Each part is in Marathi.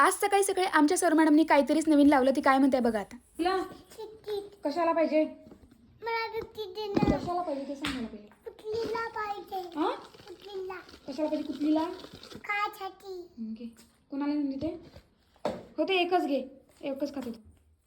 आज सकाळी सकाळी आमच्या सर मॅडमनी काहीतरीच नवीन लावलं. ती काय म्हणते बघा आता. तुला कशाला पाहिजे? कशाला पाहिजे ते सांग मला पहिले. हा? कशाला पाहिजे कुठलीला? घे. कोणाला म्हणजे ते हो ते एकच घे, एकच खाते.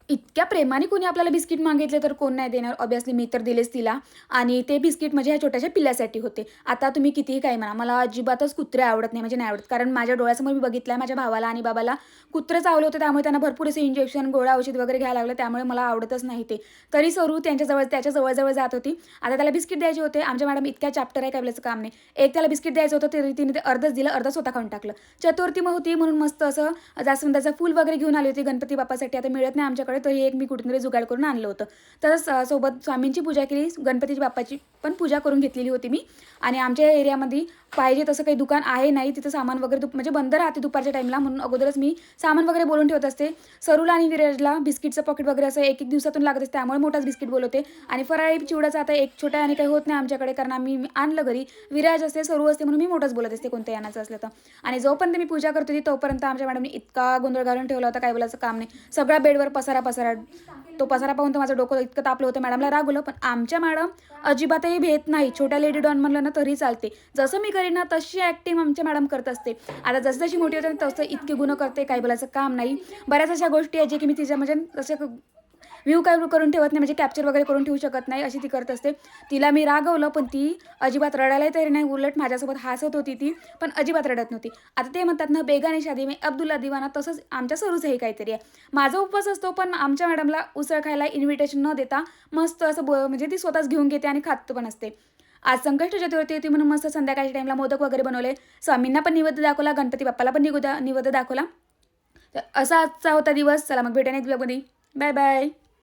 इतक्या प्रेमाने कोणी आपल्याला बिस्किट मागितले तर कोण नाही देणार. ऑब्वियसली मी तर दिलेच तिला. आणि ते बिस्किट म्हणजे ह्या छोट्याशा पिल्ल्यासाठी होते. आता तुम्ही कितीही काही म्हणा, मला अजिबातच कुत्रे आवडत नाही, म्हणजे नाही आवडत. कारण माझ्या डोळ्यासमोर मी बघितलं आहे, माझ्या भावाला आणि बाबाला कुत्रं चावलं होतं. त्यामुळे त्यांना भरपूर असे इंजेक्शन, गोळ्या, औषध वगैरे घ्यायला लागलं. त्यामुळे मला आवडतच नाही ते. तरी सरू त्याच्या जवळ जात होती. आता त्याला बिस्किट द्यायचे होते. आमच्या मॅडम इतक्या चॅप्टर आहे, काय बोलायचं काम नाही. एक त्याला बिस्किट द्यायचं होतं, तिने ते अर्धच दिलं, अर्ध स्वतः खाऊन टाकलं. चतुर्थी मग होती म्हणून मस्त असं जास्वंदाचं फूल वगैरे घेऊन आली होती गणपती बाप्पासाठी. आता मिळत नाही आमच्याकडे, तर हे एक मी कुठून जुगाड करून आणलं होतं. तसंच सोबत स्वामींची पूजा केली, गणपतीची बाप्पाची पण पूजा करून घेतलेली होती मी. आणि आमच्या एरियामध्ये पाहिजे तसं काही दुकान आहे नाही, तिथं सामान वगैरे म्हणजे बंद राहते दुपारच्या टाईमला, म्हणून अगोदरच मी सामान वगैरे बोलून ठेवत असते. सरूला आणि विराजला बिस्किटचं पॉकेट वगैरे असं एक दिवसातून लागत असते, त्यामुळे मोठाच बिस्किट बोलवते. आणि फराळी चिवड्याचा आता एक छोट्या आणि काही होत नाही आमच्याकडे, कारण आम्ही आणलं घरी. विराज असते, सरू असते, म्हणून मी मोठाच बोलत असते कोणत्या यानाचं असलं तर. आणि जोपर्यंत मी पूजा करत होती तोपर्यंत आमच्या मॅडमने इतका गोंधळ घालून ठेवला होता, काय बोलायचं काम नाही. सगळ्या बेडवर पसारा. तो पसारा पाहून तर माझं डोकं इतकं तापलं होतं. मॅडमला रागवलं, पण आमच्या मॅडम अजिबातही भेट नाही. छोट्या लेडी डॉन म्हणलं ना तरी चालते. जसं मी करीन ना तशी ॲक्टिंग आमच्या मॅडम करत असते. आता जशी मोठी होते तसं इतके गुण करते, काय बोलायचं काम नाही. बऱ्याच अशा गोष्टी आहेत जे की मी तिच्या म्हणजे जसं व्ह्यू काय करून ठेवत नाही, म्हणजे कॅप्चर वगैरे करून ठेवू शकत नाही, अशी ती करत असते. तिला मी रागवलं, पण ती अजिबात रडायलाही तरी नाही. उलट माझ्यासोबत हसत होती ती, पण अजिबात रडत नव्हती. आता ते म्हणतात ना, बेगाने शादी में अब्दुल्ला दिवाना, तसंच आमच्या सरूचं हे काहीतरी आहे. माझा उपवास असतो, पण आमच्या मॅडमला उसळ खायला इन्व्हिटेशन न देता मस्त असं म्हणजे ती स्वतःच घेऊन घेते आणि खात पण असते. आज संकष्ट चतुर्थी होती म्हणून मस्त संध्याकाळच्या टाईमला मोदक वगैरे बनवले. स्वामींना पण निवेद्य दाखवला, गणपती बाप्पाला पण निवेद्य दाखवला. तर असा आजचा होता दिवस. चला मग भेटेन एक ब्लॉगमध्ये. Bye bye.